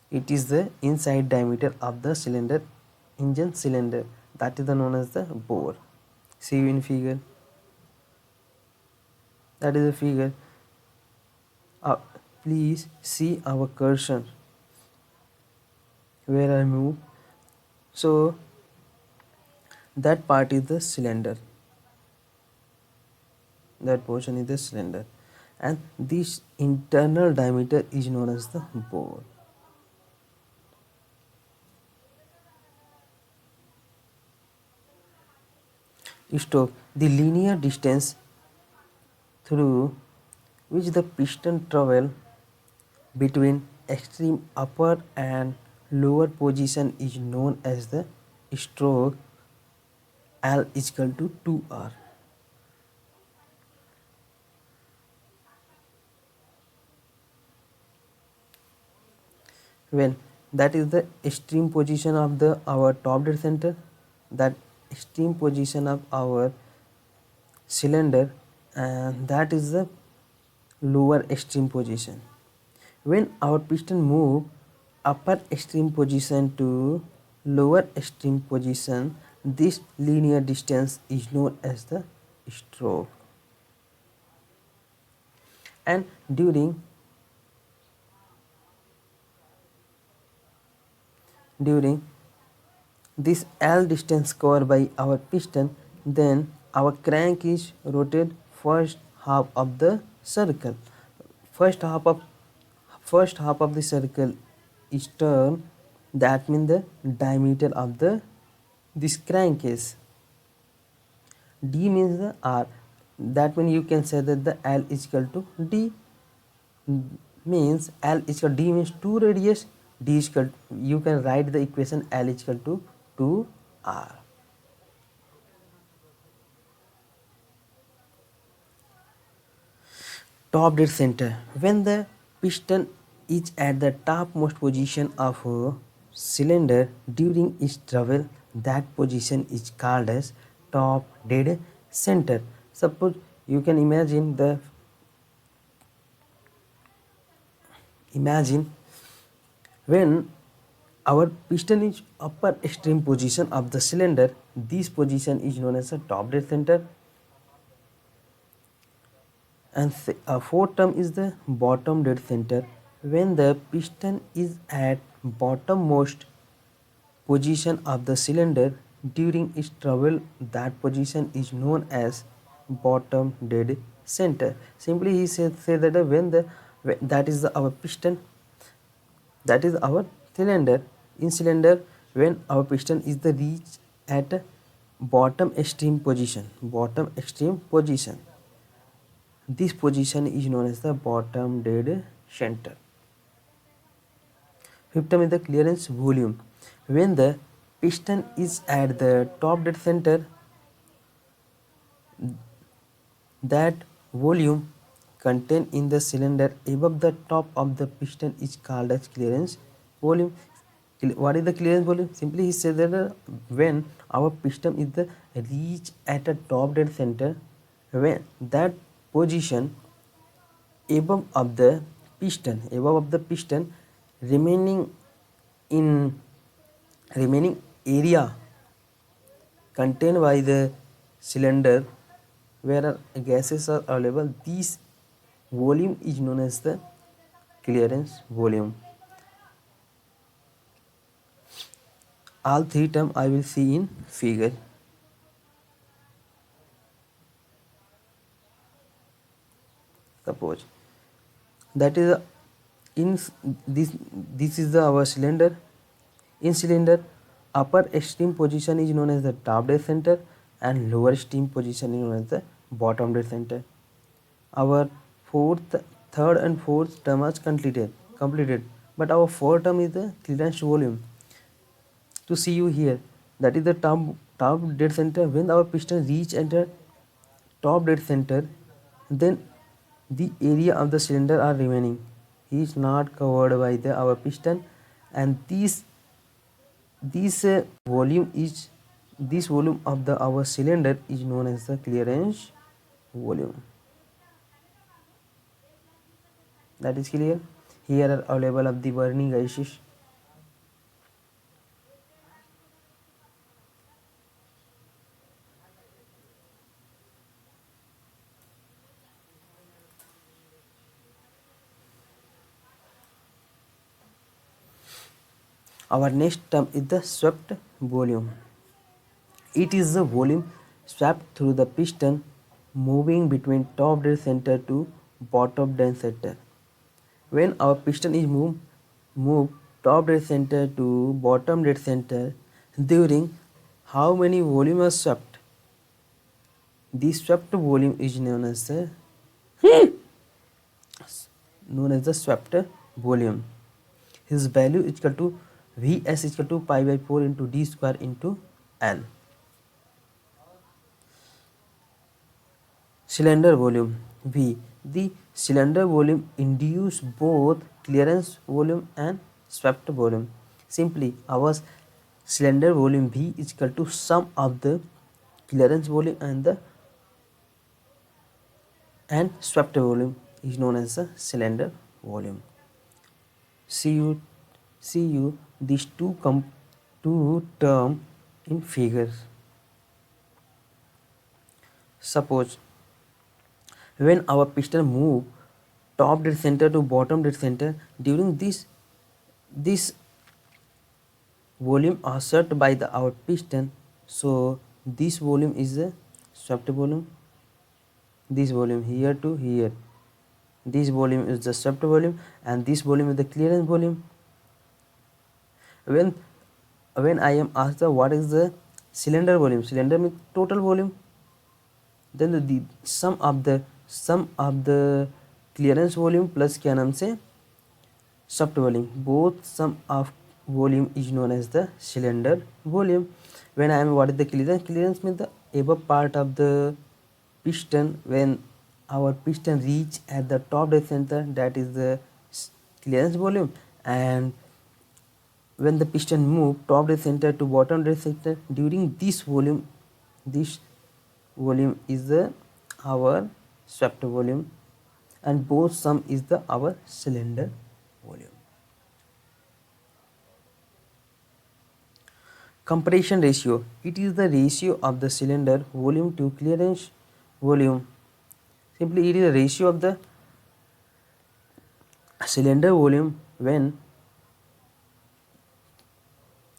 It is the inside diameter of the cylinder, engine cylinder, that is the known as the bore. See you in figure. That is a figure. Uh, Please see our cursor where I move. So that part is the cylinder. That portion is the cylinder, and this internal diameter is known as the bore. Stroke, the linear distance through which the piston travel between extreme upper and lower position is known as the stroke. L is equal to 2R. When that is the extreme position of the our top dead center, that extreme position of our cylinder, and that is the lower extreme position. When our piston move upper extreme position to lower extreme position, this linear distance is known as the stroke. And during this L distance covered by our piston, then our crank is rotated first half of the circle. First half of the circle is turned. That means the diameter of the this crank is. D means the R. That means you can say that the L is equal to D. Means L is equal D means 2 radius. D is equal, you can write the equation L is equal to 2R. Top dead center. When the piston is at the topmost position of a cylinder during its travel, that position is called as top dead center. Suppose you can imagine when our piston is upper extreme position of the cylinder, this position is known as the top dead center, and fourth term is the bottom dead center. When the piston is at bottommost position of the cylinder during its travel, that position is known as bottom dead center. Simply he say that that is our piston, that is our cylinder. In cylinder, when our piston is the reach at bottom extreme position, this position is known as the bottom dead center. Fifth term is the clearance volume. When the piston is at the top dead center, that volume contained in the cylinder above the top of the piston is called as clearance volume. What is the clearance volume? Simply he says that when our piston is the reach at a top dead center, when that position above of the piston remaining in remaining area contained by the cylinder where gases are available, this volume is known as the clearance volume. All three terms I will see in figure. Suppose that is in this is our cylinder. In cylinder, upper extreme position is known as the top dead center and lower extreme position is known as the bottom dead center. Our third and fourth term is completed, but our fourth term is the clearance volume. To see you here, that is the top dead center. When our piston reach at the top dead center, then the area of the cylinder are remaining is not covered by our piston, and this volume of our cylinder is known as the clearance volume. That is clear. Here are available of the burning gases. Our next term is the swept volume. It is the volume swept through the piston moving between top dead center to bottom dead center. When our piston is moved top dead center to bottom dead center during how many volume are swept? The swept volume is known as the swept volume. His value is equal to Vs is equal to pi by 4 into d square into L. Cylinder volume V. The cylinder volume induce both clearance volume and swept volume. Simply, our cylinder volume V is equal to sum of the clearance volume and swept volume is known as the cylinder volume. See you these two term in figures. Suppose when our piston move top dead center to bottom dead center during this volume are set by our piston, so this volume is the swept volume, this volume here to here, this volume is the swept volume, and this volume is the clearance volume. When I am asked what is the cylinder volume, cylinder means total volume, then the sum of the clearance volume plus क्या नाम से swept volume, both sum of volume is known as the cylinder volume. When I am what is the clearance means the above part of the piston. When our piston reach at the top dead center, that is the clearance volume, and when the piston move top dead center to bottom dead center during this volume is the our swept volume, and both sum is the our cylinder volume. Compression ratio, it is the ratio of the cylinder volume to clearance volume. Simply, it is a ratio of the cylinder volume when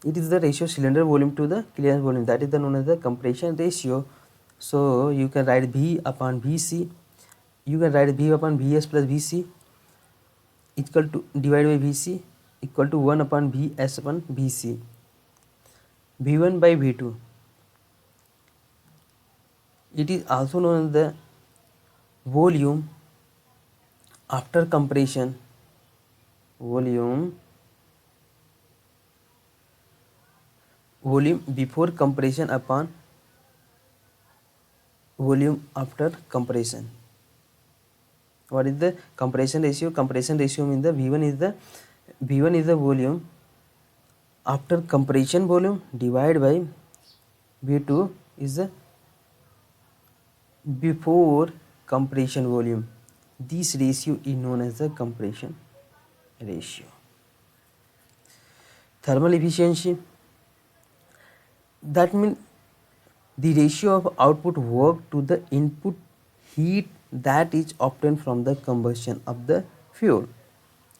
it is the ratio cylinder volume to the clearance volume, that is the known as the compression ratio. So you can write V upon Vc, you can write V upon Vs plus Vc equal to divided by Vc equal to 1 upon Vs upon Vc. V1 by V2, it is also known as the volume after compression, volume before compression upon volume after compression. What is the compression ratio? Compression ratio means the V1 is the volume after compression volume divided by V2 is the before compression volume. This ratio is known as the compression ratio. Thermal efficiency, that means the ratio of output work to the input heat that is obtained from the combustion of the fuel.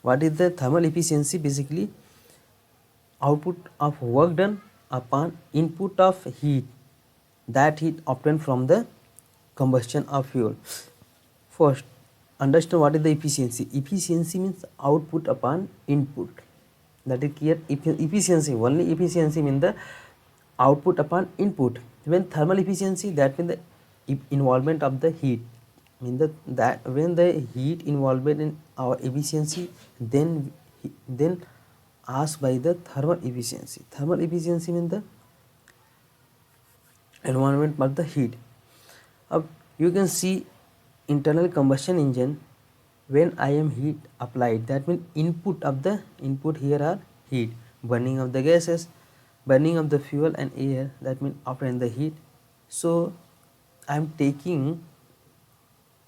What is the thermal efficiency? Basically, output of work done upon input of heat, that heat obtained from the combustion of fuel. First, understand what is the efficiency. Efficiency means output upon input, that is clear. Efficiency, only efficiency means the output upon input. When thermal efficiency, that means the involvement of the heat, means that when the heat involvement in our efficiency, then asked by the thermal efficiency. Thermal efficiency means the involvement of the heat. You can see internal combustion engine, when I am heat applied, that means input here are heat, burning of the gases, burning of the fuel and air, that means obtain the heat. So I am taking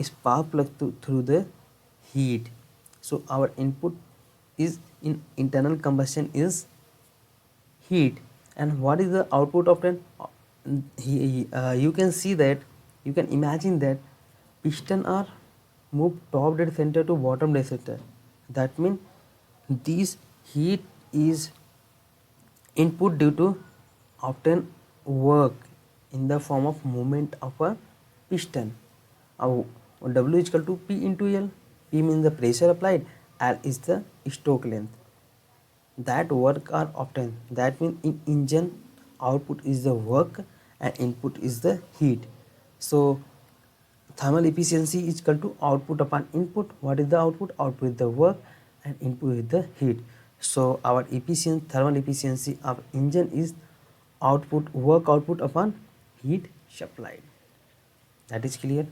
spark plug through the heat. So our input is in internal combustion is heat, and what is the output obtained? You can see that, you can imagine that piston are moved top dead center to bottom dead center. That means this heat is Input due to often work in the form of movement of a piston. W is equal to P into L. P means the pressure applied, L is the stroke length. That work are often, that means in engine output is the work and input is the heat. So thermal efficiency is equal to output upon input. What is the output? Output is the work and input is the heat. So our efficiency, thermal efficiency of engine is output, work output upon heat supplied. That is clear.